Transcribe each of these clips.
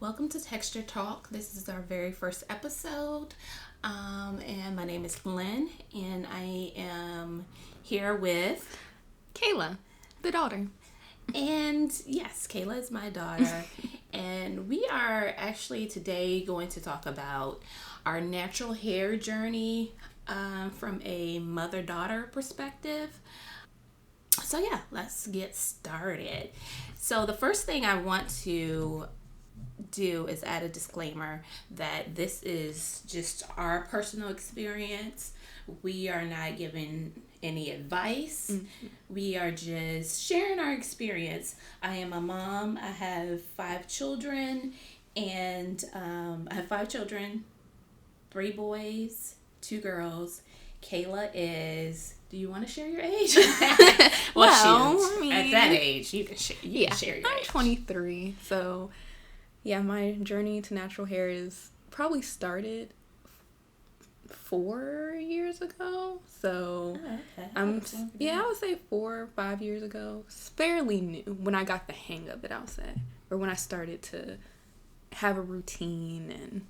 Welcome to Texture Talk. This is our very first episode. And my name is Glenn, and I am here with. Kayla, the daughter. And yes, Kayla is my daughter. And we are actually today going to talk about our natural hair journey from a mother-daughter perspective. So yeah, let's get started. So the first thing I want to do is add a disclaimer that this is just our personal experience. We are not giving any advice. We are just sharing our experience. I am a mom. I have 5 children, and I have 5 children, 3 boys, 2 girls. Kayla is. Do you want to share your age? At that age, you can share. You can share your I'm age. 23, so yeah, my journey to natural hair is probably started 4 years ago. So Okay. I would say 4 or 5 years ago. It's fairly new when I got the hang of it. I'll say, or when I started to have a routine and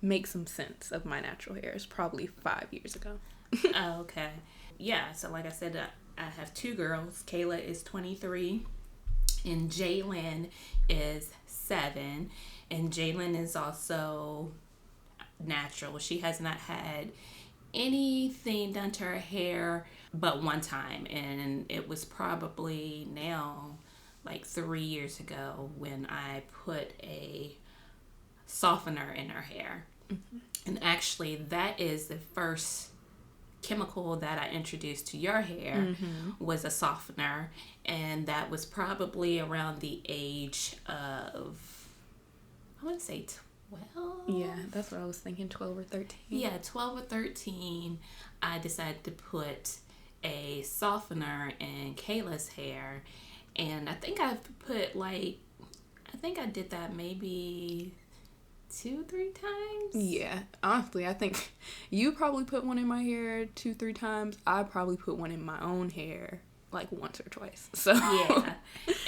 make some sense of my natural hair. It's probably 5 years ago. Oh, okay. Yeah, so like I said, I have 2 girls. Kayla is 23 and Jalen is 7. And Jalen is also natural. She has not had anything done to her hair but one time. And it was probably now like 3 years ago when I put a softener in her hair. Mm-hmm. And actually, that is the first chemical that I introduced to your hair was a softener, and that was probably around the age of, I want to say 12. Yeah, that's what I was thinking, 12 or 13. Yeah, 12 or 13, I decided to put a softener in Kayla's hair, and I think I did that maybe 2-3 times. Yeah, honestly, I think you probably put one in my hair 2-3 times. I probably put one in my own hair like once or twice. So yeah,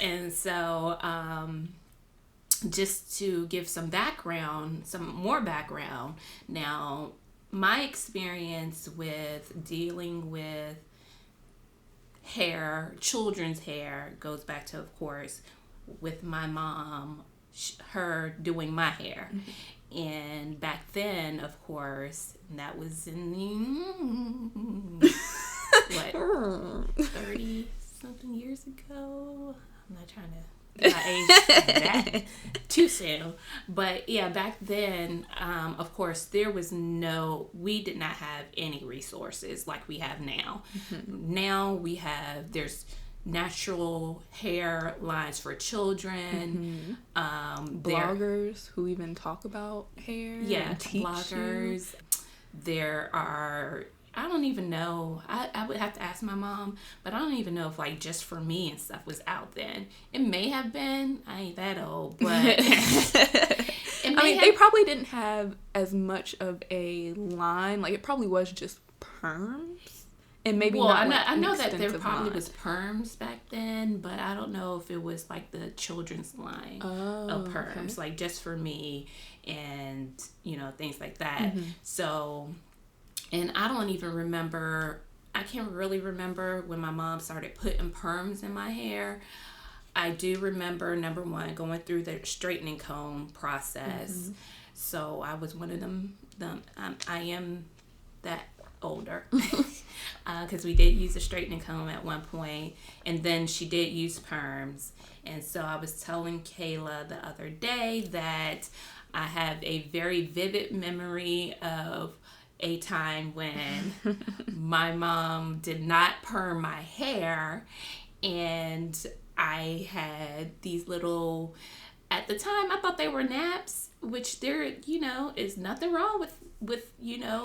and so just to give some more background. Now, my experience with dealing with hair, children's hair, goes back to, of course, with my mom. Her doing my hair. And back then, of course, that was in the 30 something years ago. I'm not trying to get my age that too soon, but yeah, back then, of course, we did not have any resources like we have now. Now there's natural hair lines for children. Bloggers who even talk about hair. Yeah, and teach bloggers. There are, I don't even know. I would have to ask my mom, but I don't even know if like Just For Me and stuff was out then. It may have been. I ain't that old, but they probably didn't have as much of a line. Like it probably was just perms. And maybe I know that there probably was perms back then, but I don't know if it was like the children's line of perms, okay. Like Just For Me and, things like that. So, and I don't even remember, I can't really remember when my mom started putting perms in my hair. I do remember, number one, going through the straightening comb process. So I was one of them I am that older because we did use a straightening comb at one point, and then she did use perms. And so I was telling Kayla the other day that I have a very vivid memory of a time when my mom did not perm my hair, and I had these little, at the time I thought they were naps, which there is nothing wrong with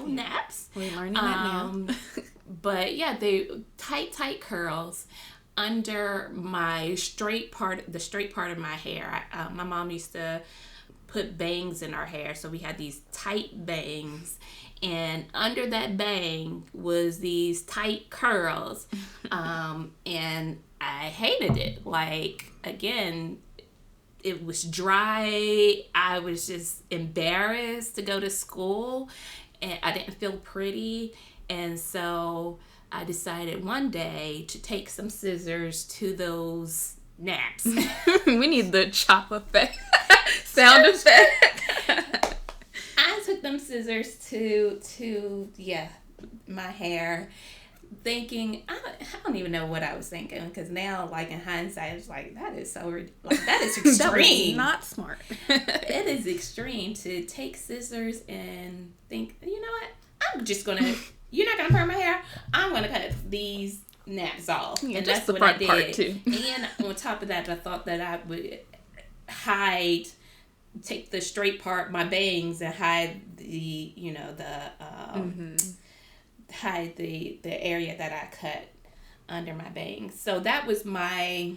naps. We're learning that now. But yeah, they tight curls under the straight part of my hair. My mom used to put bangs in our hair, so we had these tight bangs, and under that bang was these tight curls, and I hated it. Like, again, it was dry. I was just embarrassed to go to school, and I didn't feel pretty. And so I decided one day to take some scissors to those naps. We need the chop effect. Sound effect. I took them scissors to my hair, thinking, I don't even know what I was thinking, because now, like, in hindsight, it's like, that is that is extreme. That was not smart. It is extreme to take scissors and think, you know what, I'm just gonna, you're not gonna perm my hair, I'm gonna cut these naps off. Yeah, and just that's the what front I did. part too. And on top of that, I thought that I would take the straight part, my bangs, and hide the, hide the area that I cut under my bangs. So that was my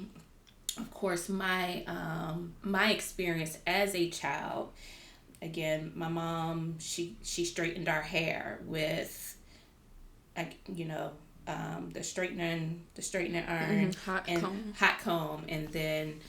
experience as a child. Again, my mom, she straightened our hair with, the straightening iron, hot comb, and then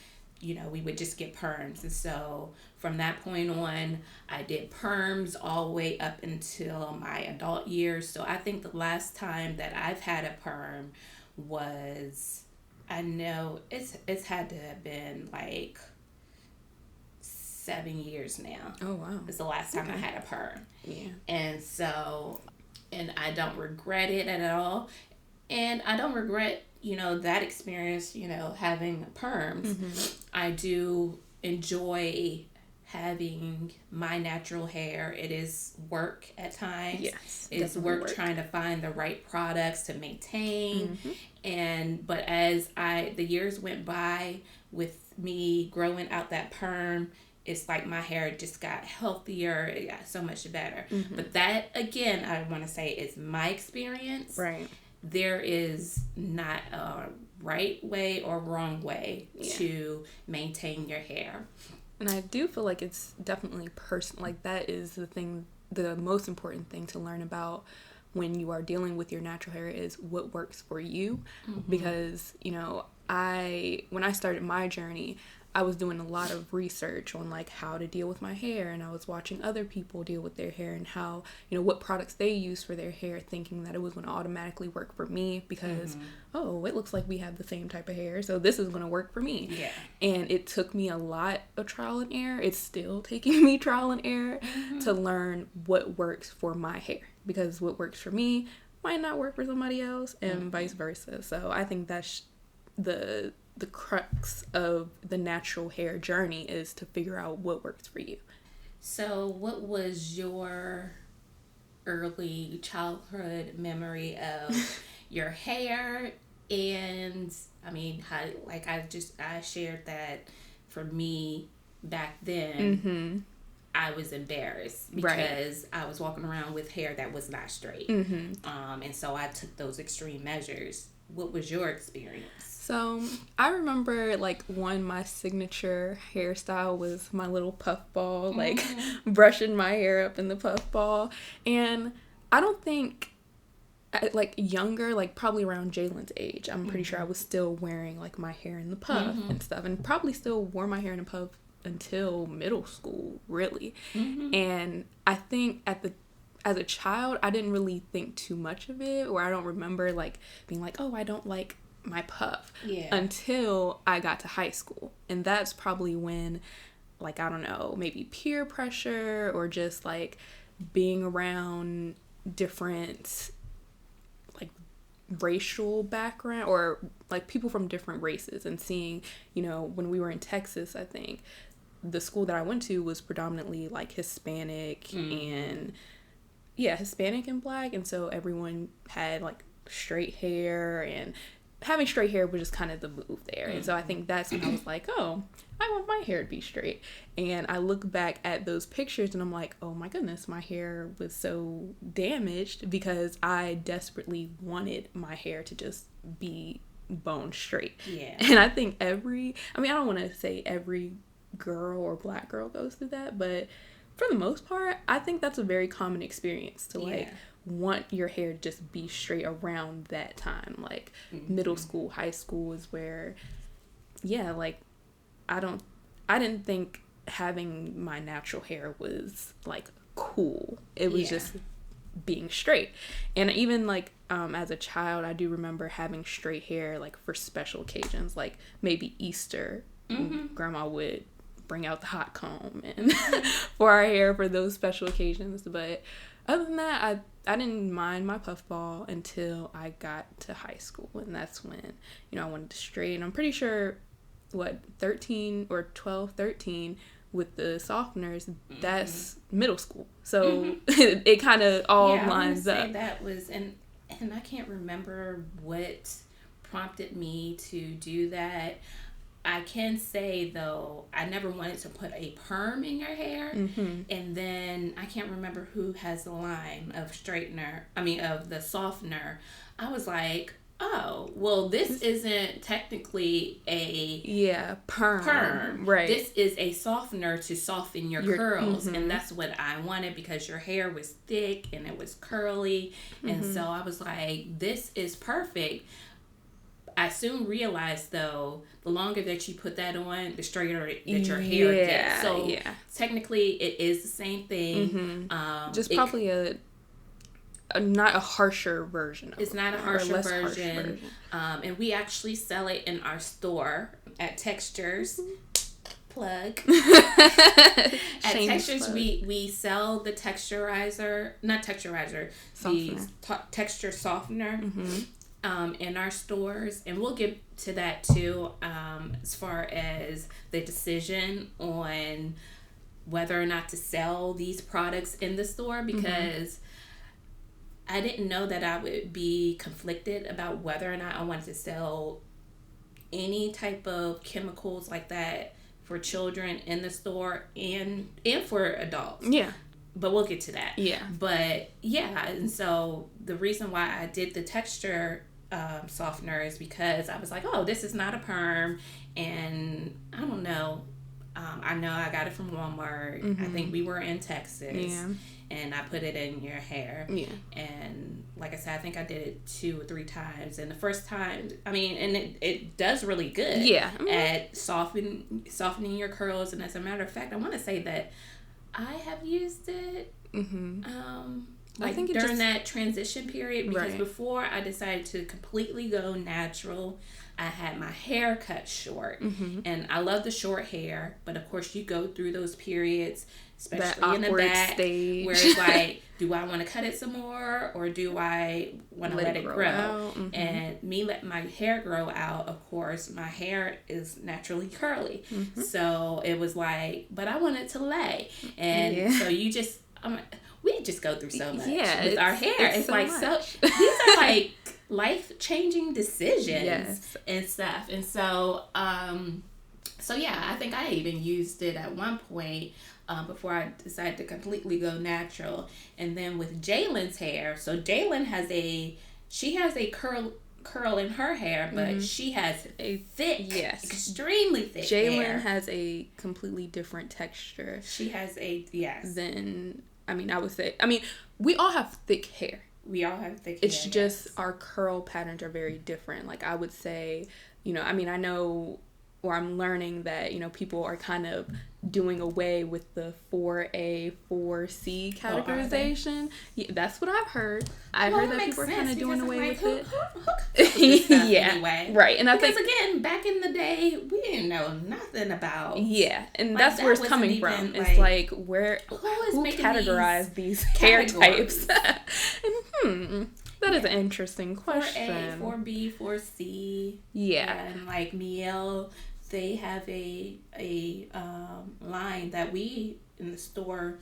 we would just get perms. And so from that point on, I did perms all the way up until my adult years. So I think the last time that I've had a perm was, I know it's had to have been like 7 years now. Oh, wow. It's the last time I had a perm. Yeah. And so, and I don't regret it at all. And I don't regret, that experience, having perms. Mm-hmm. I do enjoy having my natural hair. It is work at times. Yes. It's work trying to find the right products to maintain. Mm-hmm. But as the years went by with me growing out that perm, it's like my hair just got healthier. It got so much better. Mm-hmm. But that, again, I want to say is my experience. Right. There is not a right way or wrong way to maintain your hair. And I do feel like it's definitely like that is the most important thing to learn about when you are dealing with your natural hair is what works for you. Mm-hmm. Because, when I started my journey, I was doing a lot of research on like how to deal with my hair, and I was watching other people deal with their hair and how, what products they use for their hair, thinking that it was going to automatically work for me because, it looks like we have the same type of hair, so this is going to work for me. Yeah. And it took me a lot of trial and error. It's still taking me trial and error to learn what works for my hair, because what works for me might not work for somebody else, and vice versa. So I think that's the crux of the natural hair journey, is to figure out what works for you. So what was your early childhood memory of your hair? And I mean, how, like I shared that for me back then, I was embarrassed because I was walking around with hair that was not straight. And so I took those extreme measures. What was your experience? So I remember my signature hairstyle was my little puffball, brushing my hair up in the puffball. And I don't think younger, probably around Jalen's age, I'm pretty sure I was still wearing my hair in the puff and stuff, and probably still wore my hair in a puff until middle school, really. And I think as a child, I didn't really think too much of it, or I don't remember being like, oh, I don't like my puff until I got to high school. And that's probably when I don't know, maybe peer pressure or just being around different racial background, or people from different races, and seeing, when we were in Texas, I think the school that I went to was predominantly Hispanic and Hispanic and Black, and so everyone had straight hair, and having straight hair was just kind of the move there. And so I think that's when I was like, oh, I want my hair to be straight. And I look back at those pictures and I'm like, oh my goodness, my hair was so damaged because I desperately wanted my hair to just be bone straight. Yeah. And I think I don't want to say every girl or Black girl goes through that, but for the most part, I think that's a very common experience to want your hair to just be straight around that time. Middle school, high school is where, I didn't think having my natural hair was like cool. It was just being straight. And even like as a child, I do remember having straight hair like for special occasions, like maybe Easter. Grandma would bring out the hot comb and for our hair for those special occasions. But other than that, I didn't mind my puffball until I got to high school, and that's when, you know, I wanted to straighten. I'm pretty sure 13 or 12, 13 with the softeners, that's middle school. So it kind of all lines up. That was, and I can't remember what prompted me to do that. I can say, though, I never wanted to put a perm in your hair. And then I can't remember who has the line of of the softener. I was like, oh, well, this isn't technically a perm. Right. This is a softener to soften your curls. And that's what I wanted because your hair was thick and it was curly. And so I was like, this is perfect. I soon realized, though, the longer that you put that on, the straighter that your hair gets. So technically, it is the same thing. Just probably a not a harsher version of it. It's not a harsher version. And we actually sell it in our store at Textures. Plug. At Textures, we sell the texture softener. In our stores, and we'll get to that too, as far as the decision on whether or not to sell these products in the store, because I didn't know that I would be conflicted about whether or not I wanted to sell any type of chemicals like that for children in the store and for adults. But we'll get to that. But and so the reason why I did the texture softener is because I was like, oh, this is not a perm, and I don't know. I know I got it from Walmart. I think we were in Texas, and I put it in your hair. And like I said, I think I did it 2 or 3 times, and the first time, and it does really good at softening your curls. And as a matter of fact, I want to say that I have used it I think during that transition period, because before I decided to completely go natural, I had my hair cut short. And I love the short hair, but of course you go through those periods, especially in the back, where it's like, do I want to cut it some more, or do I want to let it grow? And me letting my hair grow out, of course, my hair is naturally curly. So it was like, but I want it to lay. And so you just... we just go through so much with our hair. It's so like much. So these are like life-changing decisions and stuff. And so I think I even used it at one point before I decided to completely go natural. And then with Jalen's hair, so Jalen has a curl in her hair, but she has a thick, extremely thick hair. Jalen has a completely different texture. She has than, I would say, we all have thick hair. It's just our curl patterns are very different. Like I would say, I know, or I'm learning that, people are kind of doing away with the 4A, 4C categorization. That's what I've heard. I heard that people are kind of doing away with it. Anyway. Right. And because again, back in the day, we didn't know nothing about. And that's where it's coming from. It's like who categorized these hair types? And that is an interesting question. 4A, 4B, 4C. And like Miel, they have a line that we in the store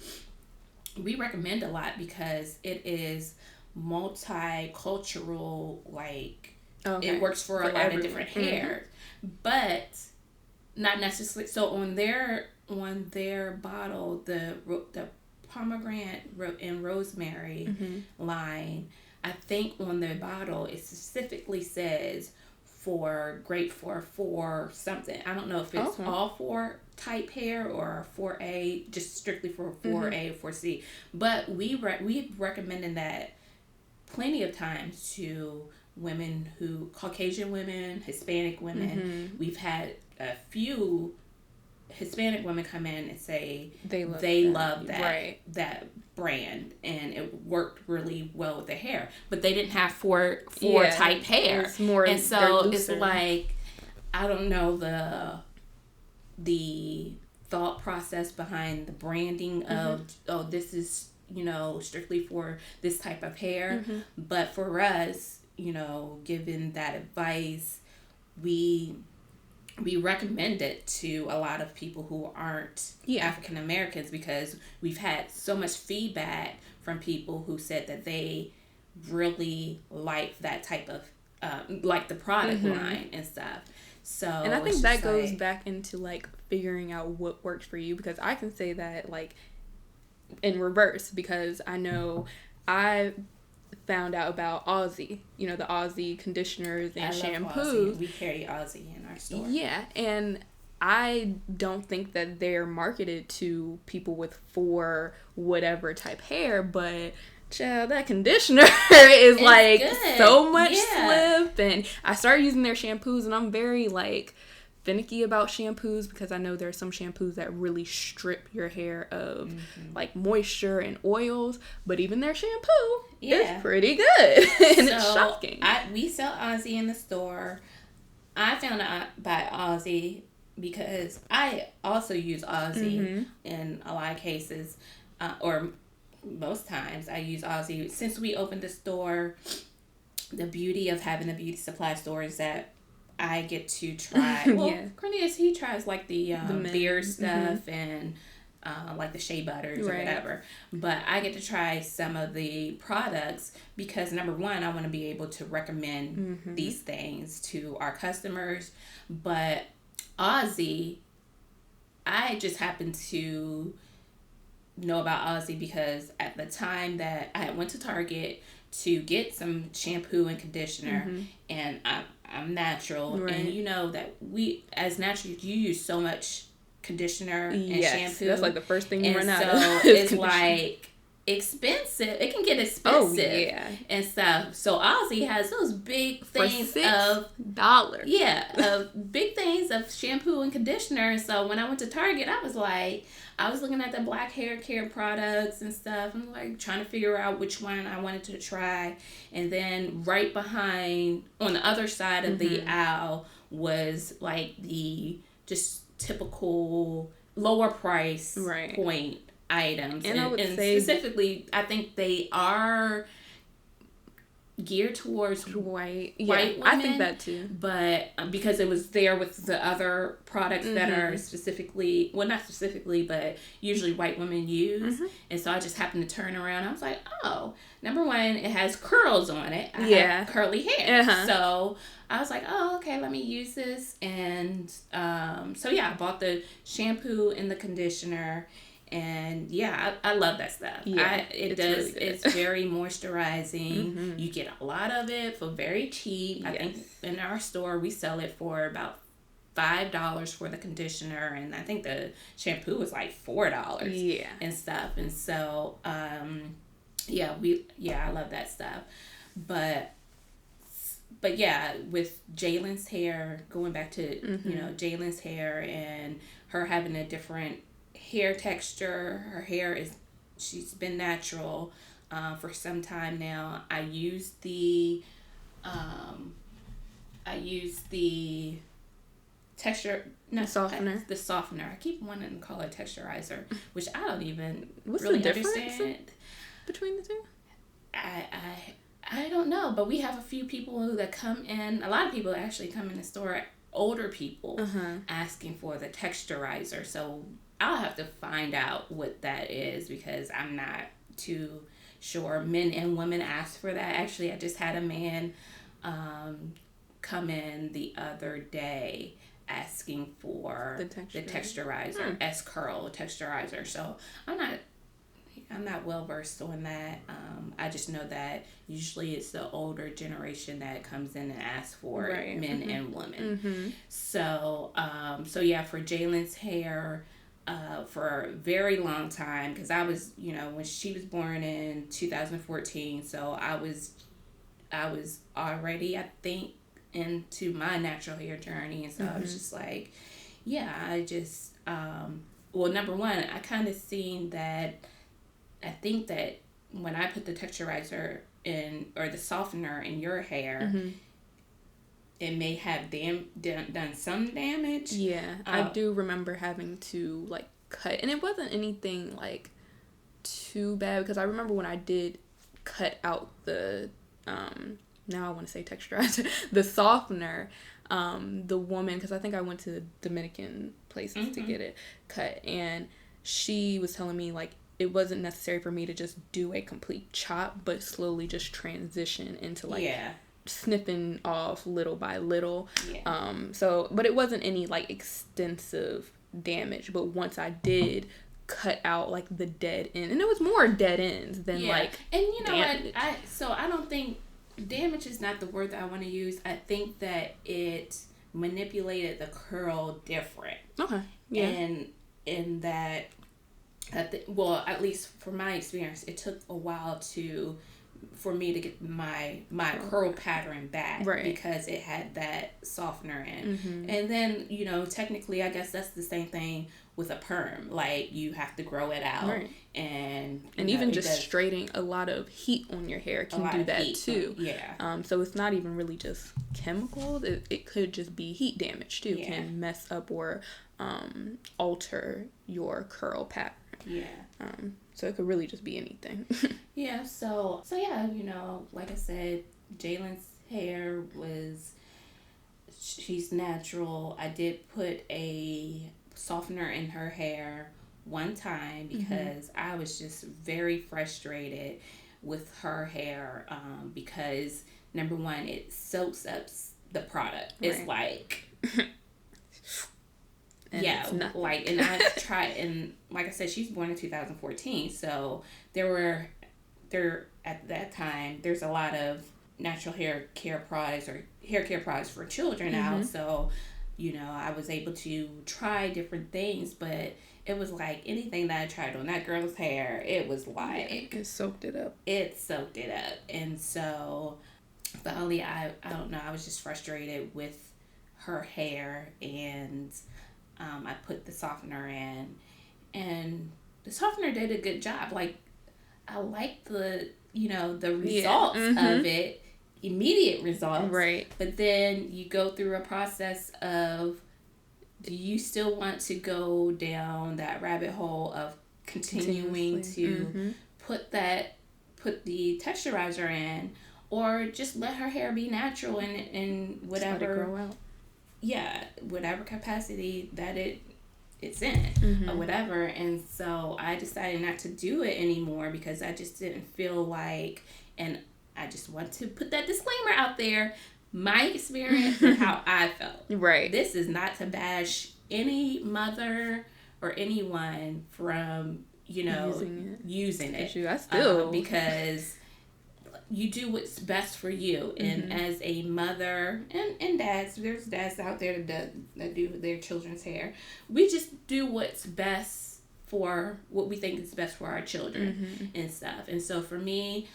we recommend a lot because it is multicultural. Like it works for a lot of different hair, but not necessarily. So on their bottle, the pomegranate and rosemary line, I think on their bottle it specifically says great for something. I don't know if it's all 4 type hair or 4A, just strictly for 4A, 4C. But we've recommended that plenty of times to women Caucasian women, Hispanic women. We've had a few Hispanic women come in and say they love that right. that brand, and it worked really well with their hair, but they didn't have four type hair. It's more, and so it's like, I don't know the thought process behind the branding of this is, strictly for this type of hair. But for us, given that advice, we recommend it to a lot of people who aren't African Americans, because we've had so much feedback from people who said that they really like that type of like the product line and stuff. So, and I think that goes back into like figuring out what works for you, because I can say that like in reverse, because I know I found out about Aussie, the Aussie conditioners and shampoo. We carry Aussie in our store. Yeah, and I don't think that they're marketed to people with 4 whatever type hair, but child, that conditioner is it's like good. So much slip, and I started using their shampoos, and I'm very like finicky about shampoos, because I know there are some shampoos that really strip your hair of like moisture and oils, but even their shampoo is pretty good. And it's shocking. We sell Aussie in the store. I found out about Aussie because I also use Aussie in a lot of cases, or most times I use Aussie. Since we opened the store, the beauty of having a beauty supply store is that I get to try. Well, Cornelius, he tries like the beard stuff and like the shea butters or whatever. But I get to try some of the products because, number one, I want to be able to recommend these things to our customers. But Aussie, I just happened to know about Aussie because at the time that I went to Target to get some shampoo and conditioner, and I'm natural, and you know that we, as naturals, you use so much conditioner and shampoo. That's like the first thing you run out of. So it's like expensive. It can get expensive and stuff. So Aussie has those big things of $6. Of big things of shampoo and conditioner. And so when I went to Target, I was looking at the black hair care products and stuff. I'm like trying to figure out which one I wanted to try. And then right behind, on the other side of the aisle, was like the just typical lower price point items. And I would say specifically, I think they are geared towards white women. I think that too. But because it was there with the other products that are specifically, well, not specifically, but usually white women use. And so I just happened to turn around. I was like, oh, number one, it has curls on it. I have curly hair. So I was like, oh, okay, let me use this. And so yeah, I bought the shampoo and the conditioner. And yeah, I love that stuff. It's very moisturizing. You get a lot of it for very cheap. I think in our store we sell it for about $5 for the conditioner, and I think the shampoo is like $4 and stuff. And so I love that stuff. But yeah, with Jalen's hair, going back to Jalen's hair and her having a different hair texture, her hair she's been natural for some time now. I use the softener. The softener. I keep wanting to call it texturizer, which I don't even What's really the difference understand between the two. I don't know, but we have a few people that come in. A lot of people actually come in the store, older people, asking for the texturizer. So I'll have to find out what that is because I'm not too sure. Men and women ask for that. Actually, I just had a man come in the other day asking for the texturizer, S-Curl texturizer. So I'm not well versed on that. I just know that usually it's the older generation that comes in and asks for it, men and women. So yeah, for Jalen's hair, for a very long time, because I was, when she was born in 2014, so I was already, I think, into my natural hair journey, and so I was just like, yeah, Well, number one, I kind of seen that. I think that when I put the texturizer in or the softener in your hair, it may have done some damage. Yeah, I do remember having to like cut, and it wasn't anything like too bad because I remember when I did cut out the now I want to say texturizer, the softener. The woman, because I think I went to Dominican places to get it cut, and she was telling me like it wasn't necessary for me to just do a complete chop, but slowly just transition into like snipping off little by little. So but it wasn't any like extensive damage, but once I did cut out like the dead end, and it was more dead ends than like and you know damage. what, I don't think damage is not the word that I want to use. I think that it manipulated the curl different. Okay. Yeah. And in that, well, at least from my experience, it took a while for me to get my curl pattern back, right? Because it had that softener in. And then, you know, technically, I guess that's the same thing with a perm. Like, you have to grow it out, right? And even just straightening, a lot of heat on your hair can do that too. So it's not even really just chemicals. It could just be heat damage too. Can mess up or alter your curl pattern. So it could really just be anything. So yeah, you know, like I said, Jalen's hair she's natural. I did put a softener in her hair one time because I was just very frustrated with her hair, because number one, it soaks up the product. Right. It's like and I tried, and like I said, she's born in 2014, so there at that time there's a lot of natural hair care products or hair care products for children out, so you know, I was able to try different things, but it was like anything that I tried on that girl's hair, it was like it soaked it up. And so finally, I don't know, I was just frustrated with her hair, and I put the softener in, and the softener did a good job. Like, I liked the results of it, immediate results, right? But then you go through a process of, do you still want to go down that rabbit hole of continuing to put the texturizer in, or just let her hair be natural and whatever, just let it grow out. Whatever capacity that it's in, or whatever. And so I decided not to do it anymore because I just didn't feel like, and I just want to put that disclaimer out there, my experience and how I felt. Right. This is not to bash any mother or anyone from, using it. I still because you do what's best for you, and as a mother and dads, there's dads out there that do their children's hair. We just do what's best for what we think is best for our children and stuff. And so for me,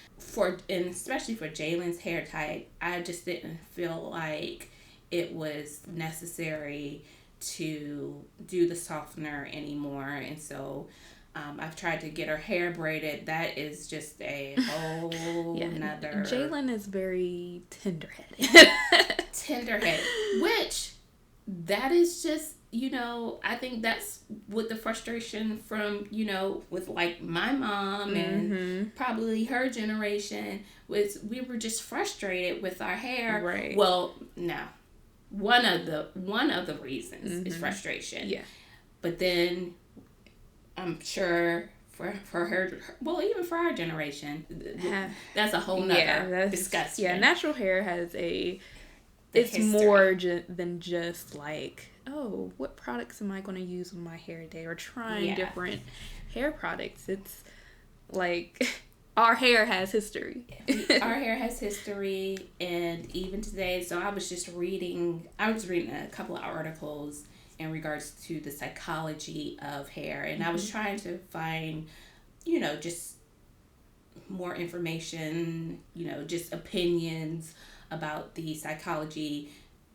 and especially for Jalen's hair type, I just didn't feel like it was necessary to do the softener anymore. And so I've tried to get her hair braided. That is just a whole nother. Jalen is very tender-headed. Which that is just, I think that's with the frustration from, with like my mom and probably her generation, was we were just frustrated with our hair. Right. Well, no. One of the reasons is frustration. Yeah. But then I'm sure for her, well, even for our generation, that's a whole nother discussion. Yeah, natural hair has it's history. More than just like, oh, what products am I going to use on my hair today, or trying different hair products. It's like our hair has history. Our hair has history, and even today, so I was reading a couple of articles in regards to the psychology of hair, and I was trying to find, just more information, just opinions about the psychology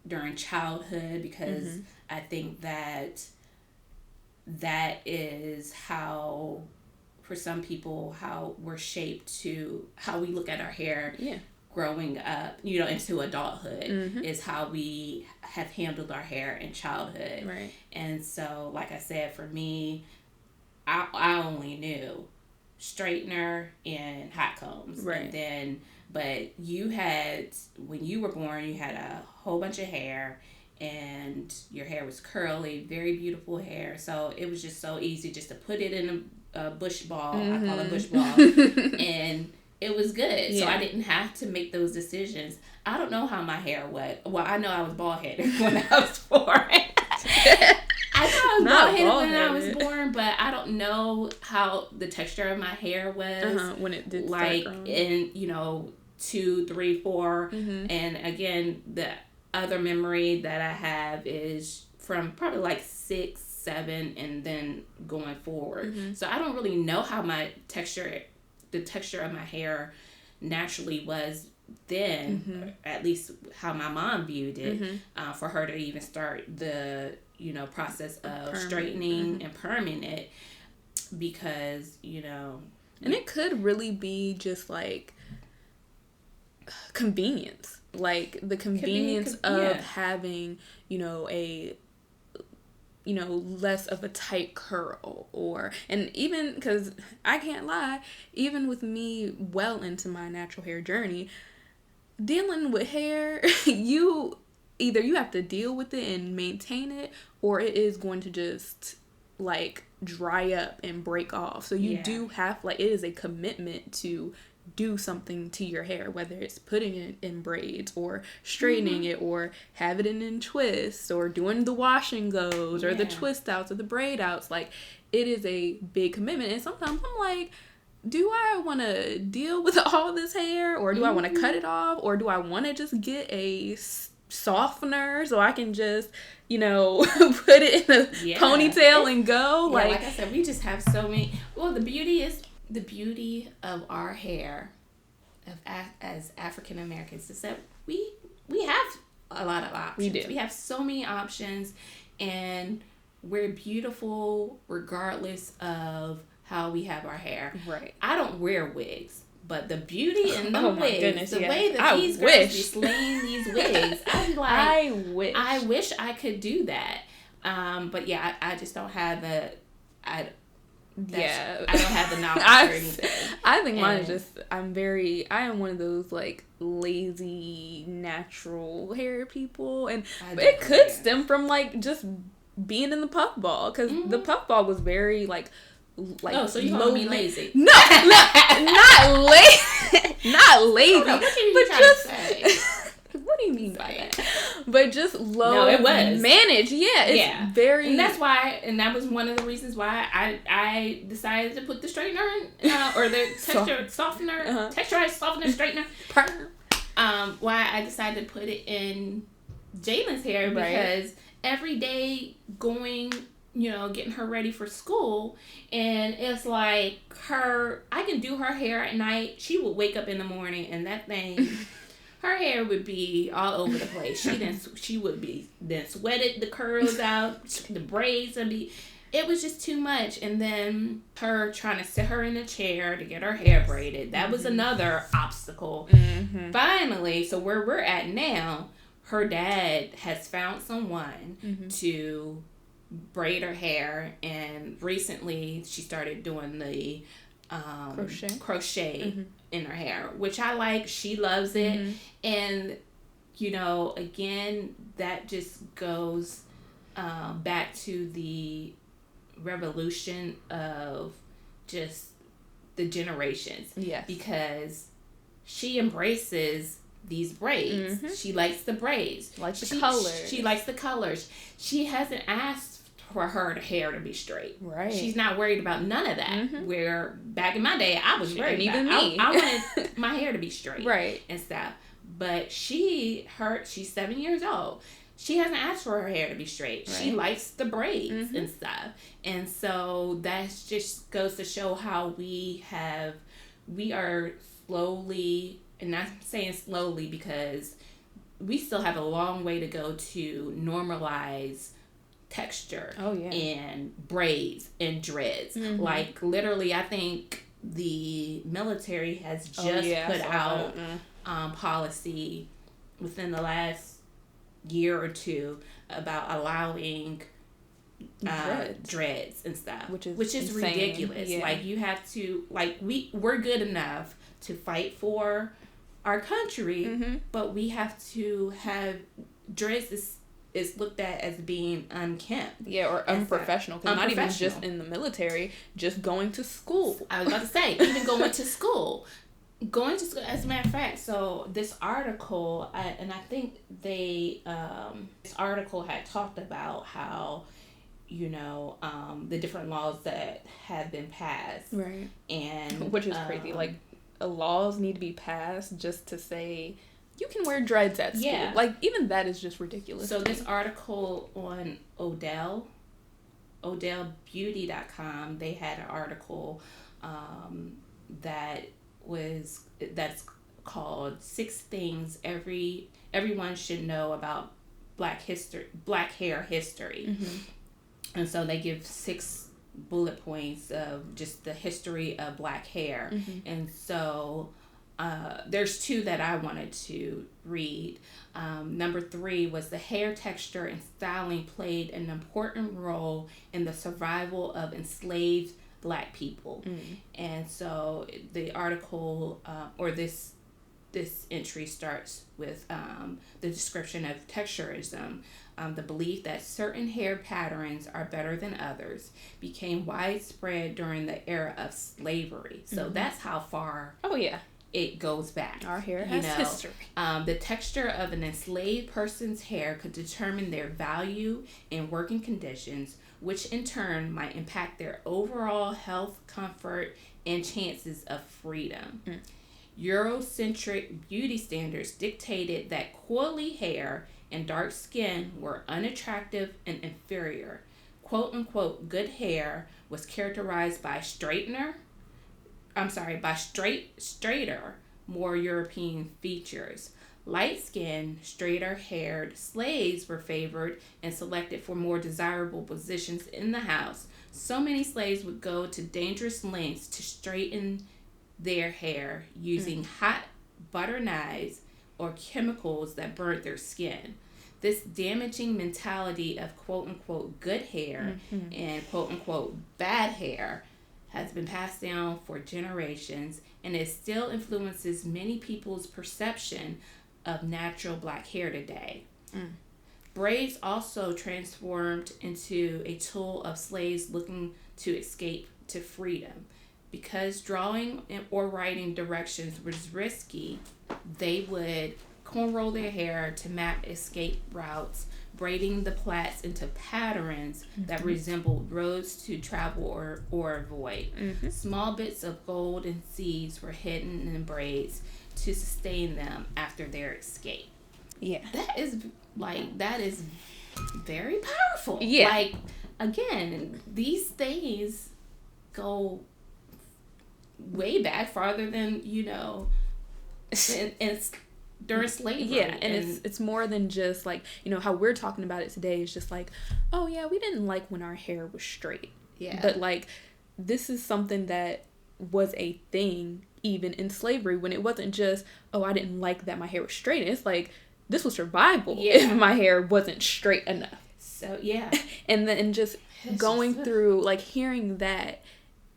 during childhood, because I think that that is how, for some people, how we're shaped to how we look at our hair. Yeah. Growing up, into adulthood is how we have handled our hair in childhood. Right. And so, like I said, for me, I only knew straightener and hot combs. Right. And then, but you had, when you were born, you had a whole bunch of hair, and your hair was curly, very beautiful hair. So it was just so easy just to put it in a bush ball. I call it bush ball. And it was good. Yeah. So I didn't have to make those decisions. I don't know how my hair was. Well, I know I was bald headed when I was born. I know I was bald headed when I was born, but I don't know how the texture of my hair was when it did like in 2, 3, 4. And again, the other memory that I have is from probably like 6, 7, and then going forward. So I don't really know how the texture of my hair naturally was then, at least how my mom viewed it, for her to even start the process of straightening and perming it, because and it could really be just like convenience, like the convenience of having a less of a tight curl, and even because I can't lie, even with me well into my natural hair journey, dealing with hair, you have to deal with it and maintain it, or it is going to just like dry up and break off. So you do have, like, it is a commitment to do something to your hair, whether it's putting it in braids or straightening it, or have it in twists, or doing the wash and goes, or the twist outs or the braid outs. Like, it is a big commitment. And sometimes I'm like, do I want to deal with all this hair, or do I want to cut it off, or do I want to just get a softener so I can just put it in a ponytail and go? Like I said, we just have so many. Well, the beauty of our hair as African Americans is that we have a lot of options. We have so many options, and we're beautiful regardless of how we have our hair. Right. I don't wear wigs, but the beauty in the wigs, way that these girls be slaying these wigs, I'm like, I wish I could do that. But yeah, I just don't have I don't have the knowledge or anything. I think mine is just, I am one of those like lazy natural hair people, and it could stem from like just being in the puffball, because the puffball was very like so you call me lazy? No, not lazy, not lazy, but just. What do you mean by that? But just low. No, it was managed. Yeah, it's very. And that's why, and that was one of the reasons why I decided to put the straightener in, or the texture softener, texturized softener straightener. Why I decided to put it in Jalen's hair, because every day going, getting her ready for school, and it's like I can do her hair at night. She would wake up in the morning, and that thing. Her hair would be all over the place. She would be then sweated the curls out, the braids would be. It was just too much. And then her trying to sit her in a chair to get her hair braided. That was another obstacle. Finally, so where we're at now, her dad has found someone to braid her hair, and recently she started doing the crochet in her hair, which I like. She loves it. And again, that just goes back to the revolution of just the generations. Yes. Because she embraces these braids. She likes the braids. The colors. She likes the colors. She hasn't asked for her hair to be straight. Right. She's not worried about none of that. Where back in my day, I was worried about even me. I wanted my hair to be straight. Right. And stuff. But she's 7 years old. She hasn't asked for her hair to be straight. Right. She likes the braids and stuff. And so that just goes to show how we are slowly, and I'm saying slowly because we still have a long way to go to normalize texture Oh, yeah. and braids and dreads. Mm-hmm. Like literally, I think the military has just put out policy within the last year or two about allowing dreads and stuff, which is ridiculous. Yeah. Like you have to, like we're good enough to fight for our country, mm-hmm. but we have to have dreads is looked at as being unkempt. Yeah, or unprofessional. Because not even just in the military, just going to school. I was about to say, even going to school. Going to school, as a matter of fact, so this article, I think this article had talked about how, the different laws that have been passed. Right. And which is crazy. Like, laws need to be passed just to say you can wear dreads at school. Yeah. Like, even that is just ridiculous. So this article on OdellBeauty.com, they had an article that's called 6 Things Everyone Should Know About Black Hair History. Mm-hmm. And so they give 6 bullet points of just the history of black hair. Mm-hmm. And so there's 2 that I wanted to read. Number 3 was the hair texture and styling played an important role in the survival of enslaved Black people. Mm. And so the article or this entry starts with the description of texturism. The belief that certain hair patterns are better than others became widespread during the era of slavery. So mm-hmm. that's how far it goes back. Our hair has history. The texture of an enslaved person's hair could determine their value and working conditions, which in turn might impact their overall health, comfort, and chances of freedom. Mm. Eurocentric beauty standards dictated that coily hair and dark skin were unattractive and inferior. Quote unquote, good hair was characterized by straighter, more European features. Light-skinned, straighter-haired slaves were favored and selected for more desirable positions in the house. So many slaves would go to dangerous lengths to straighten their hair using hot butter knives or chemicals that burnt their skin. This damaging mentality of quote-unquote good hair mm-hmm. and quote-unquote bad hair has been passed down for generations, and it still influences many people's perception of natural black hair today. Mm. Braids also transformed into a tool of slaves looking to escape to freedom. Because drawing or writing directions was risky, they would cornrow their hair to map escape routes, braiding the plaits into patterns mm-hmm. that resembled roads to travel or avoid. Mm-hmm. Small bits of gold and seeds were hidden in braids to sustain them after their escape. Yeah. That is very powerful. Yeah. Like, again, these things go way back, farther than, it's during slavery. Yeah, and it's more than just like, how we're talking about it today is just like, oh yeah, we didn't like when our hair was straight. Yeah. But like, this is something that was a thing even in slavery, when it wasn't just, oh, I didn't like that my hair was straight. It's like, this was survival if my hair wasn't straight enough. So yeah. And then just going through, like, hearing that,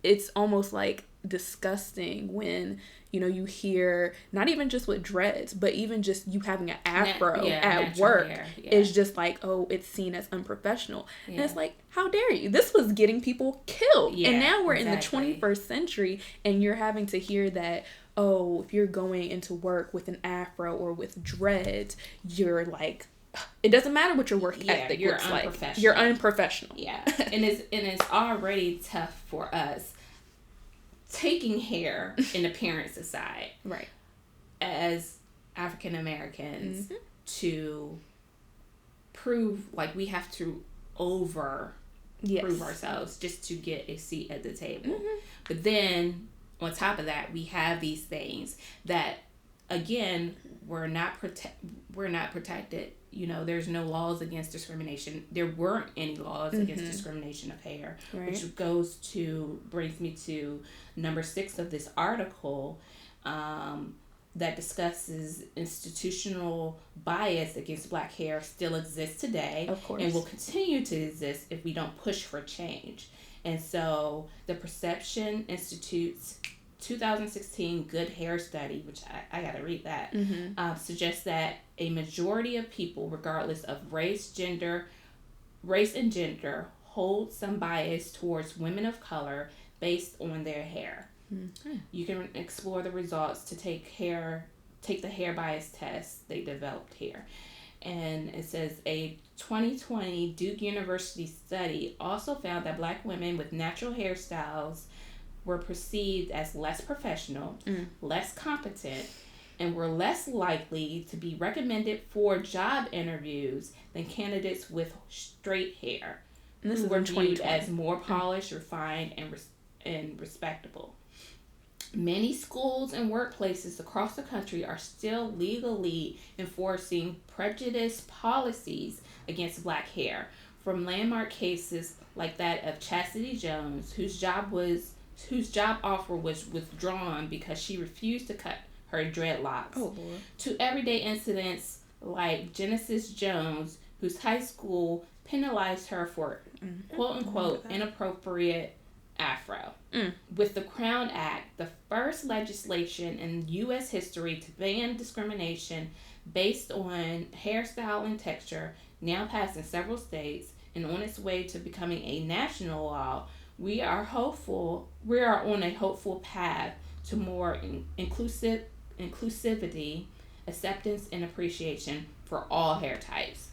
it's almost like disgusting when you hear, not even just with dreads, but even just you having an afro at work is just like, oh, it's seen as unprofessional. And it's like, how dare you? This was getting people killed. And now we're in the 21st century and you're having to hear that, oh, if you're going into work with an afro or with dreads, you're like, it doesn't matter what your work ethic looks like. You're unprofessional. Yeah. and it's already tough for us taking hair and appearance aside, right, as African Americans, mm-hmm. to prove, like, we have to prove ourselves just to get a seat at the table. Mm-hmm. But then on top of that, we have these things that again, we're not protected. There's no laws against discrimination. There weren't any laws against discrimination of hair, which brings me to number 6 of this article, that discusses institutional bias against Black hair still exists today, of course, and will continue to exist if we don't push for change. And so the Perception Institute's 2016 Good Hair Study, which I gotta read that, suggests that a majority of people, regardless of race and gender, hold some bias towards women of color based on their hair. You can explore the results to take the hair bias test they developed here. And it says a 2020 Duke University study also found that Black women with natural hairstyles were perceived as less professional, less competent, and were less likely to be recommended for job interviews than candidates with straight hair, who were viewed as more polished, refined, and respectable. Many schools and workplaces across the country are still legally enforcing prejudice policies against Black hair, from landmark cases like that of Chastity Jones, whose job offer was withdrawn because she refused to cut her dreadlocks, to everyday incidents like Genesis Jones, whose high school penalized her for quote-unquote inappropriate afro. With the Crown Act, the first legislation in U.S. history to ban discrimination based on hairstyle and texture, now passed in several states and on its way to becoming a national law, we are on a hopeful path to more inclusivity, acceptance, and appreciation for all hair types.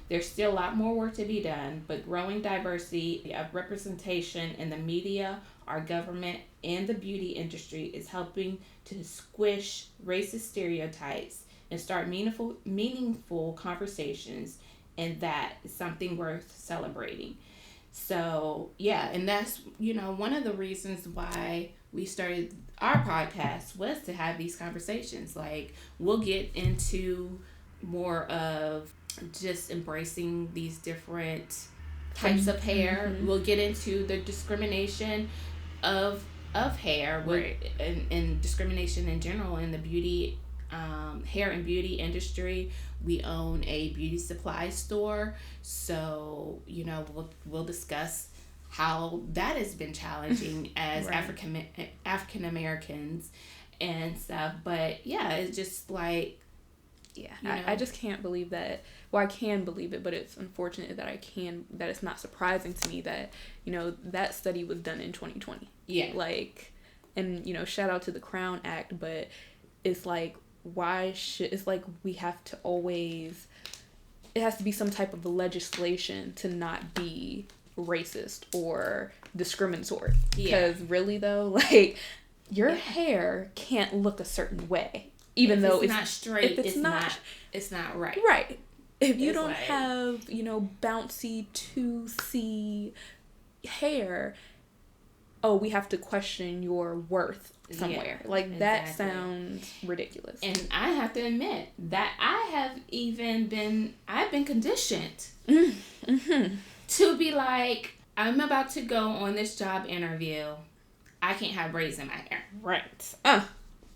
There's still a lot more work to be done, but growing diversity of representation in the media, our government, and the beauty industry is helping to squish racist stereotypes and start meaningful conversations, and that is something worth celebrating. So, yeah, and that's, one of the reasons why we started our podcast was to have these conversations. Like, we'll get into more of just embracing these different types of hair. We'll get into the discrimination of hair, and discrimination in general in the beauty, hair and beauty industry. We own a beauty supply store, so we'll discuss how that has been challenging as African Americans and stuff. But yeah, it's just like, I just can't believe that. Well, I can believe it, but it's unfortunate that that it's not surprising to me that, that study was done in 2020. Yeah. Like, and, shout out to the Crown Act, but it's like, it's like we have to always, it has to be some type of legislation to not be racist or discriminatory. Because really though, like, your hair can't look a certain way. Even though it's not straight, it's not right. Right. If you don't have, bouncy 2C hair, we have to question your worth somewhere. That sounds ridiculous. And I have to admit that I've been conditioned to be like, I'm about to go on this job interview. I can't have braids in my hair. Right.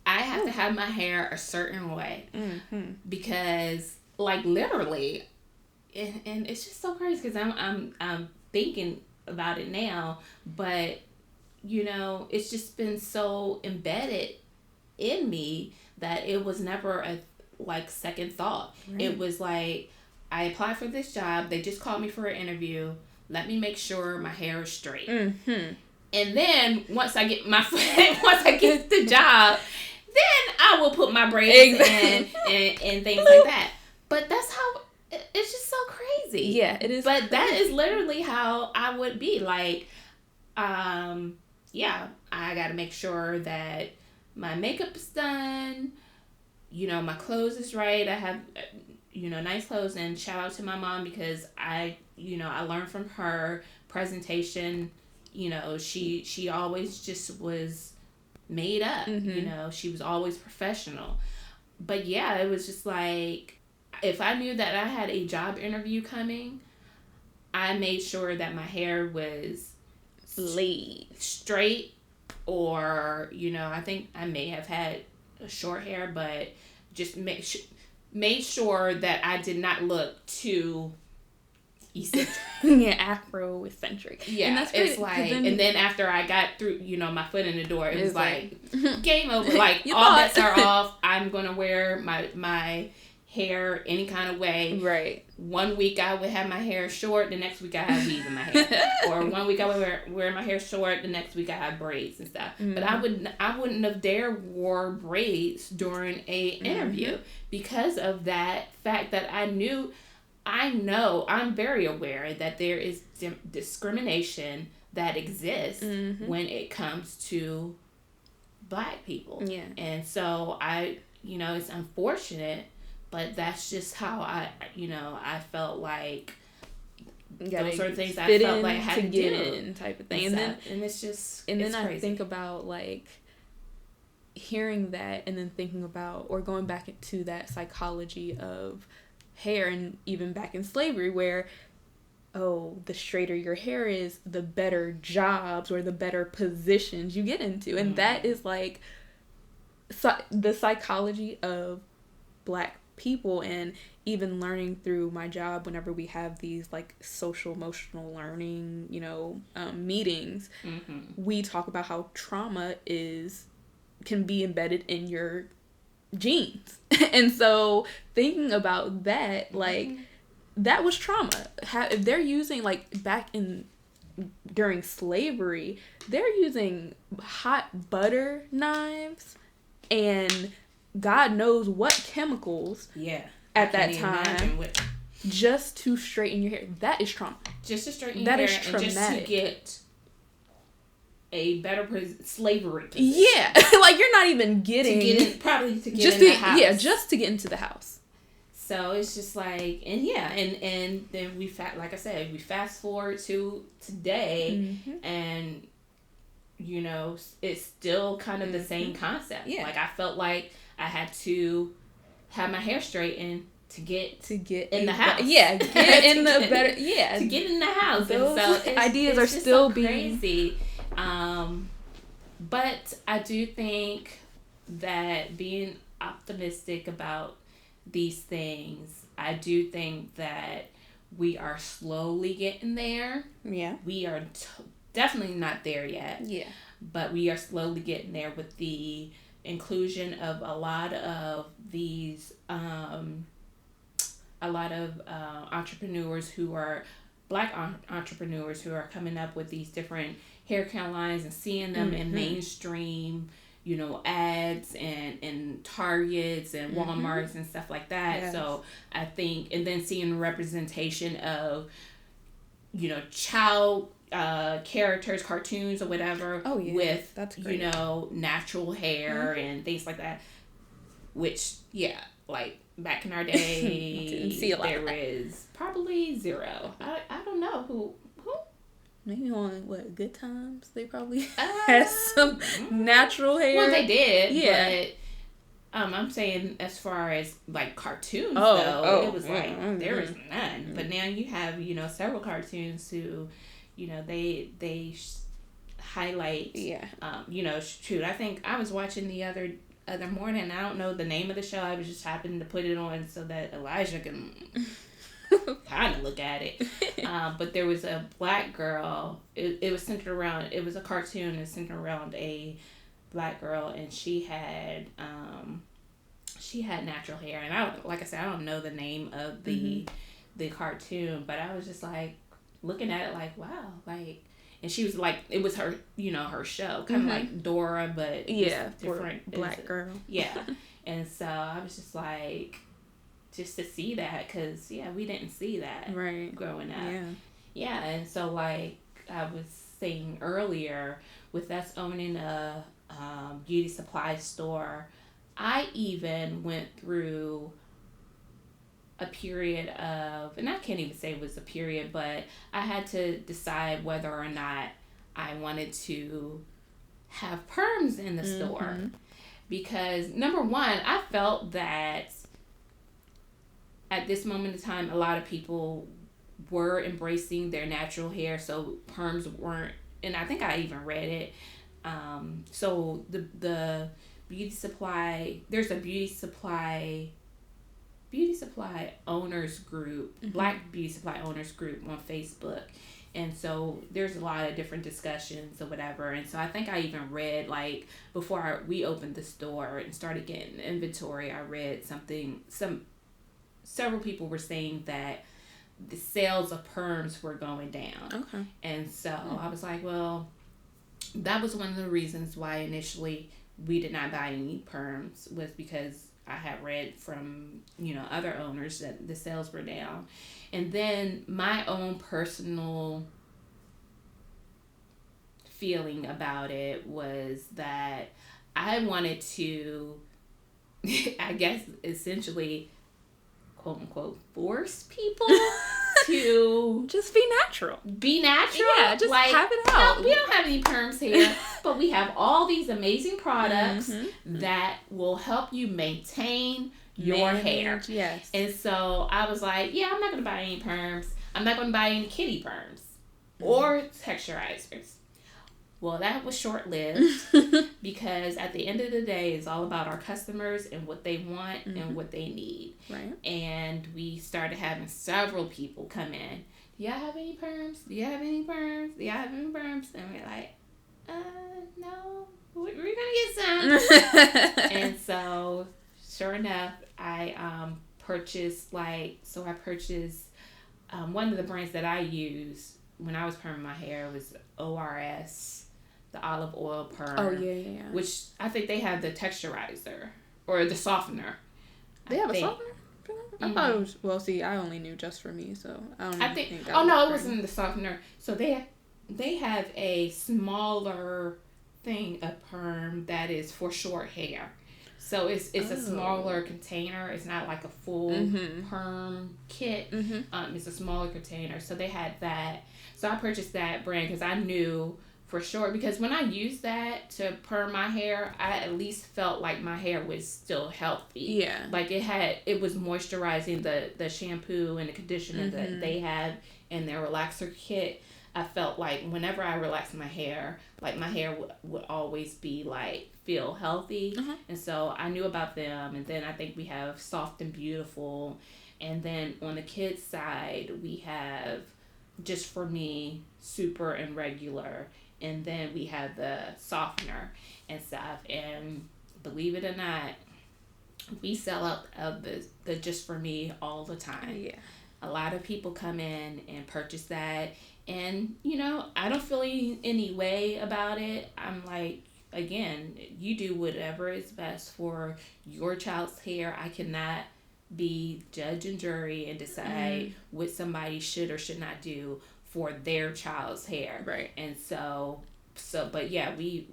I have to have my hair a certain way because, like, literally, and it's just so crazy because I'm thinking about it now, but it's just been so embedded in me that it was never a second thought. Right. It was like, I applied for this job. They just called me for an interview. Let me make sure my hair is straight. And then once I get the job, then I will put my braids in and things like that. But that's how, it's just so crazy. Yeah, it is. But crazy. That is literally how I would be. Like, I got to make sure that my makeup is done, my clothes is right. I have, nice clothes, and shout out to my mom because I learned from her presentation. She always just was made up. She was always professional. but yeah, it was just like, if I knew that I had a job interview coming, I made sure that my hair was laid straight, or, you know, I think I may have had short hair, but just made sure that I did not look too eccentric. Yeah, Afro-eccentric. Yeah, and that's it's like, and then after I got through, you know, my foot in the door, it was like game over. Like, all bets are off. I'm gonna wear my hair any kind of way. Right. 1 week I would have my hair short, the next week I have weave in my hair. Or 1 week I would wear my hair short, the next week I have braids and stuff. Mm-hmm. But I wouldn't have dared wore braids during a interview because of that fact that I'm very aware that there is discrimination that exists when it comes to Black people. Yeah. And so it's unfortunate, but that's just how I felt like those sort of things I felt like I had to get in type of thing. And it's just, and then I think about like hearing that and then thinking about, or going back into that psychology of hair, and even back in slavery where, the straighter your hair is, the better jobs or the better positions you get into. And that is like the psychology of Black people. And even learning through my job, whenever we have these like social emotional learning, meetings, we talk about how trauma can be embedded in your genes. And so thinking about that, like, that was trauma. If they're using, like, during slavery, they're using hot butter knives and God knows what chemicals at that time just to straighten your hair. That is trauma. Just to straighten your hair, and just to get a better slavery position. Yeah. Like, you're not even getting... to get in the house. Yeah, just to get into the house. So it's just like, and then we fast forward to today, and, it's still kind of the same concept. Yeah. Like, I felt like I had to have my hair straightened to get in the house. Yeah, get in the better... Yeah. To get in the house. Those and so ideas are still being... crazy. But I do think that being optimistic about these things, I do think that we are slowly getting there. Yeah. We are definitely not there yet. Yeah. But we are slowly getting there with the inclusion of a lot of these, entrepreneurs who are Black entrepreneurs who are coming up with these different hair care lines and seeing them in mainstream, ads and Targets and Walmarts and stuff like that. Yes. So I think, and then seeing representation of, child characters, cartoons or whatever, with, that's great. Natural hair and things like that. Which, like back in our day, didn't see a lot there is probably zero. I don't know who. Maybe on Good Times they probably had some natural hair. Well, they did, but I'm saying as far as like cartoons it was like there was none. But now you have several cartoons who they highlight. Shoot, I think I was watching the other morning. I don't know the name of the show. I was just happening to put it on so that Elijah can kind of look at it. But there was a Black girl. It was centered around. It was a cartoon and centered around a Black girl, and she had natural hair. And I don't know the name of the cartoon, but I was just like looking at it like, wow, like. And she was like, it was her, her show, kind of like Dora, but different Black girl. Yeah, and so I was just like, just to see that, because we didn't see that growing up. Yeah, and so like I was saying earlier, with us owning a beauty supply store, I even went through a period of, and I can't even say it was a period, but I had to decide whether or not I wanted to have perms in the store. because number one, I felt that at this moment in time, a lot of people were embracing their natural hair, so perms weren't, and I think I even read it. So the beauty supply, there's a beauty supply owners group, Black beauty supply owners group on Facebook. And so there's a lot of different discussions or whatever. And so I think I even read, like, before we opened the store and started getting inventory, I read several people were saying that the sales of perms were going down. Okay. And so I was like, well, that was one of the reasons why initially we did not buy any perms, was because I had read from, other owners that the sales were down. And then my own personal feeling about it was that I wanted to, I guess, essentially, quote unquote, force people to just be natural. Yeah, just have it out. No, we don't have any perms here, but we have all these amazing products that will help you maintain your hair. Yes. And so I was like, yeah, I'm not going to buy any perms. I'm not going to buy any kitty perms or texturizers. Well, that was short-lived because at the end of the day, it's all about our customers and what they want and what they need. Right. And we started having several people come in. Do y'all have any perms? Do y'all have any perms? Do y'all have any perms? And we're like, no, we're going to get some. And so, sure enough, I purchased, one of the brands that I used when I was perming my hair was ORS. The olive oil perm. Oh, yeah. Which I think they have the texturizer or the softener. They have a softener? I thought it was, well, see, I only knew just for me, so I think it wasn't the softener. So they have a smaller thing of perm that is for short hair. So it's a smaller container. It's not like a full perm kit. It's a smaller container. So they had that. So I purchased that brand because I knew for sure, because when I used that to perm my hair, I at least felt like my hair was still healthy. Yeah. Like it was moisturizing. The shampoo and the conditioner that they had in their relaxer kit, I felt like whenever I relaxed my hair, like my hair would always be like feel healthy. And so I knew about them. And then I think we have Soft and Beautiful. And then on the kids side, we have Just For Me, Super and Regular. And then we have the softener and stuff. And believe it or not, we sell out of the Just For Me all the time. Yeah. A lot of people come in and purchase that. And, I don't feel any way about it. I'm like, again, you do whatever is best for your child's hair. I cannot be judge and jury and decide what somebody should or should not do for their child's hair. Right. And but yeah, we,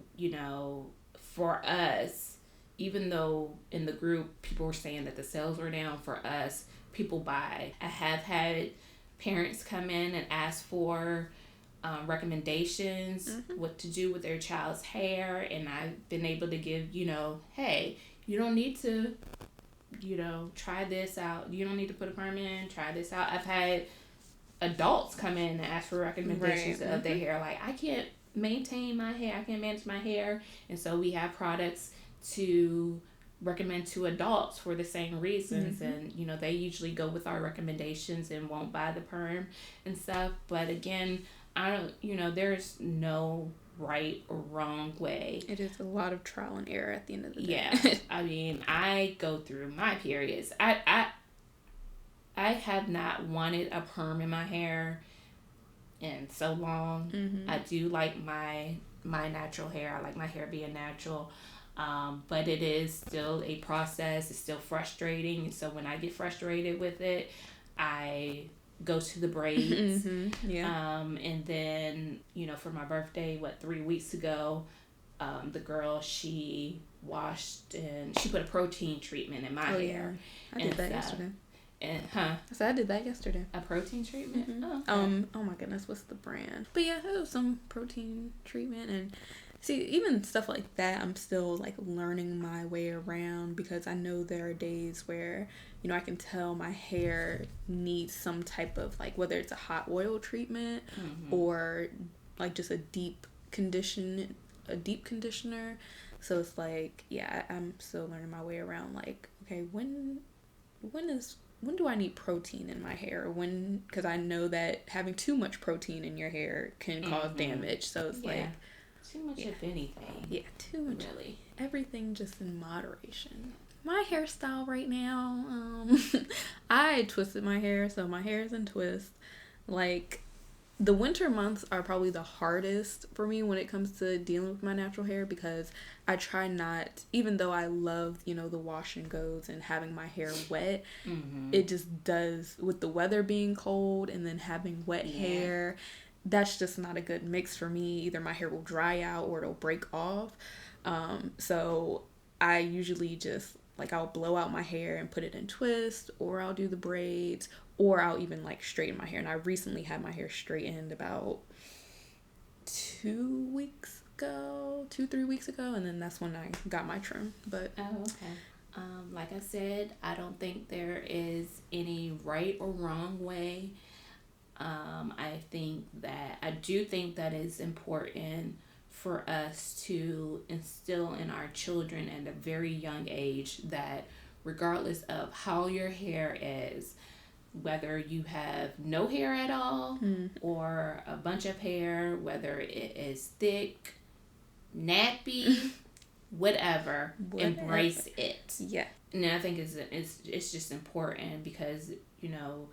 for us, even though in the group people were saying that the sales were down, for us, people buy. I have had parents come in and ask for recommendations, what to do with their child's hair, and I've been able to give, hey, you don't need to, try this out. You don't need to put a perm in, try this out. I've had adults come in and ask for recommendations of their hair. Like, I can't maintain my hair. I can't manage my hair. And so we have products to recommend to adults for the same reasons. And, they usually go with our recommendations and won't buy the perm and stuff. But again, I don't, there's no right or wrong way. It is a lot of trial and error at the end of the day. Yeah. I mean, I go through my periods. I have not wanted a perm in my hair in so long. I do like my natural hair. I like my hair being natural. But it is still a process. It's still frustrating. So when I get frustrated with it, I go to the braids. And then, for my birthday, 3 weeks ago, the girl, she washed and she put a protein treatment in my hair. I did that yesterday. And So I did that yesterday. A protein treatment? Oh my goodness, what's the brand? But yeah, it was some protein treatment, and See, even stuff like that, I'm still like learning my way around, because I know there are days where, you know, I can tell my hair needs some type of like, whether it's a hot oil treatment or like just a deep conditioner. So it's like, yeah, I'm still learning my way around, like, okay, when do I need protein in my hair? Because I know that having too much protein in your hair can cause damage. So it's like too much of anything. Yeah, too much. Really. Everything just in moderation. My hairstyle right now, I twisted my hair, so my hair is in twist. Like, the winter months are probably the hardest for me when it comes to dealing with my natural hair, because I try not, even though I love, you know, the wash and goes and having my hair wet, it just does, with the weather being cold and then having wet hair, that's just not a good mix for me. Either my hair will dry out or it'll break off. So I usually just, like, I'll blow out my hair and put it in twist, or I'll do the braids, or I'll even like straighten my hair. And I recently had my hair straightened about 2-3 weeks ago, and then that's when I got my trim. But like I said, I don't think there is any right or wrong way. I do think that it's important for us to instill in our children at a very young age that regardless of how your hair is, whether you have no hair at all or a bunch of hair, whether it is thick, nappy, whatever, embrace it. Yeah. And I think it's just important because, you know,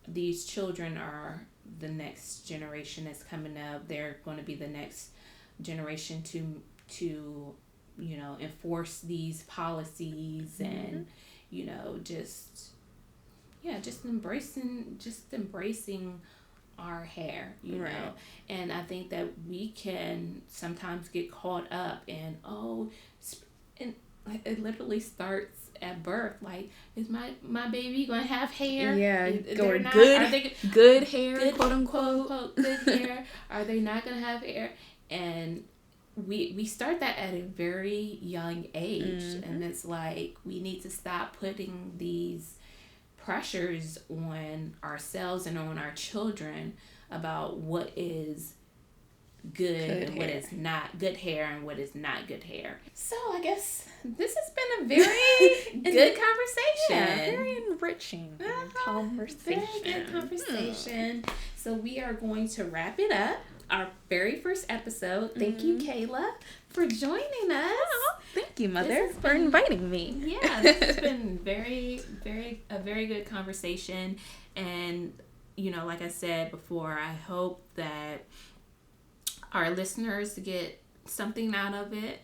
these children are the next generation that's coming up. They're going to be the next generation to you know, enforce these policies and, you know, just embracing our hair, you know. And I think that we can sometimes get caught up in, and it literally starts at birth. Like, is my baby gonna have hair? Yeah, good hair, quote unquote, good hair. Are they not gonna have hair? And we start that at a very young age, and it's like we need to stop putting these pressures on ourselves and on our children about what is good and what is not good hair and what is not good hair. So I guess this has been a very good conversation. Yeah, very enriching conversation. Very good conversation. So we are going to wrap it up. Our very first episode. Thank you, Kayla, for joining us. Oh, thank you, Mother, for inviting me. Yeah, this has been a very good conversation. And, you know, like I said before, I hope that our listeners get something out of it.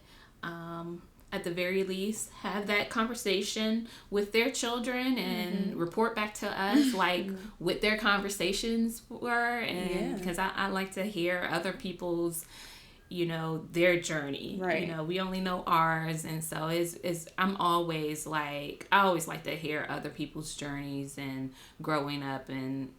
At the very least, have that conversation with their children and report back to us like what their conversations were. And because I like to hear other people's, you know, their journey. Right. You know, we only know ours, and so I always like to hear other people's journeys and growing up and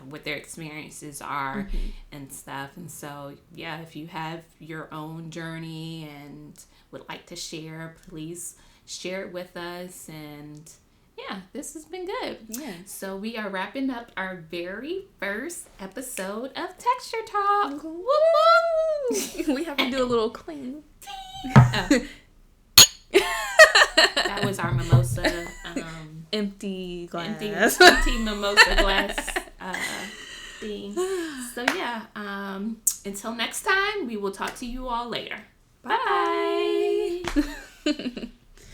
what their experiences are and stuff. And so, yeah, if you have your own journey and would like to share, please share it with us. And yeah, this has been good. Yeah. So we are wrapping up our very first episode of Texture Talk. We have to do a little clean. That was our mimosa. Empty glass. Empty mimosa glass thing. So yeah, until next time, we will talk to you all later. Bye.